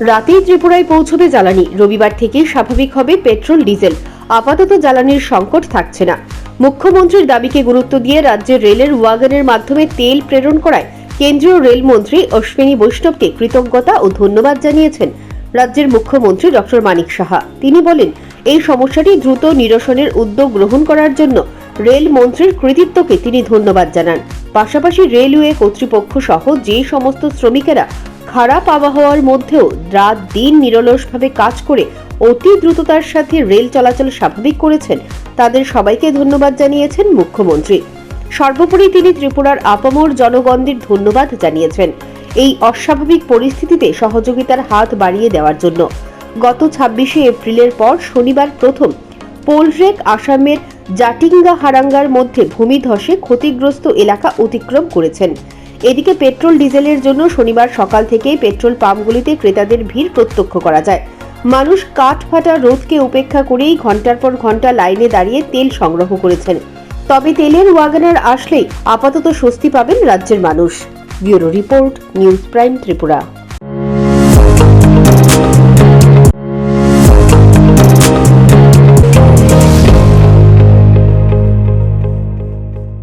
রাতেই ত্রিপুরায় পৌঁছবে জ্বালানি। রবিবার থেকেই স্বাভাবিক হবে পেট্রোল ডিজেল। আপাতত জ্বালানির সংকট থাকছে না। মুখ্যমন্ত্রীর দাবিকে গুরুত্ব দিয়ে রাজ্যের রেলের ওয়াগনের মাধ্যমে তেল প্রেরণ করায় কেন্দ্রীয় রেলমন্ত্রী অশ্বিনী বৈষ্ণবকে কৃতজ্ঞতা ও ধন্যবাদ জানিয়েছেন রাজ্যের মুখ্যমন্ত্রী ডক্টর মানিক সাহা। তিনি বলেন, এই সমস্যাটি দ্রুত নিরসনের উদ্যোগ গ্রহণ করার জন্য রেল মন্ত্রীর কৃতিত্বকে তিনি ধন্যবাদ জানান। পাশাপাশি রেলওয়ে কর্তৃপক্ষ সহ যে সমস্ত শ্রমিকেরা খারাপ আবহাওয়ার মধ্যেও রাত দিন নিরলসভাবে কাজ করে অতি দ্রুততার সাথে রেল চলাচল স্বাভাবিক করেছেন, তাদের সবাইকে ধন্যবাদ জানিয়েছেন মুখ্যমন্ত্রী। সর্বোপরি তিনি ত্রিপুরার আপামর জনগণদের ধন্যবাদ জানিয়েছেন এই অস্বাভাবিক পরিস্থিতিতে সহযোগিতার হাত বাড়িয়ে দেওয়ার জন্য। গত ২৬শে এপ্রিলের পর শনিবার প্রথম পোলট্রেক আসামের জাটিঙ্গা হারাঙ্গার মধ্যে ভূমিধসে ক্ষতিগ্রস্ত এলাকা অতিক্রম করেছেন। এদিকে পেট্রোল ডিজেলের জন্য শনিবার সকাল থেকেই পেট্রোল পাম্পগুলিতে ক্রেতাদের ভিড় প্রত্যক্ষ করা যায়। মানুষ কাঠ ফাটা রোদকে উপেক্ষা করেই ঘন্টার পর ঘন্টা লাইনে দাঁড়িয়ে তেল সংগ্রহ করেছেন। তবে তেলের ওয়াগনার আসলেই আপাতত স্বস্তি পাবেন রাজ্যের মানুষ। Bureau report, news prime Tripura.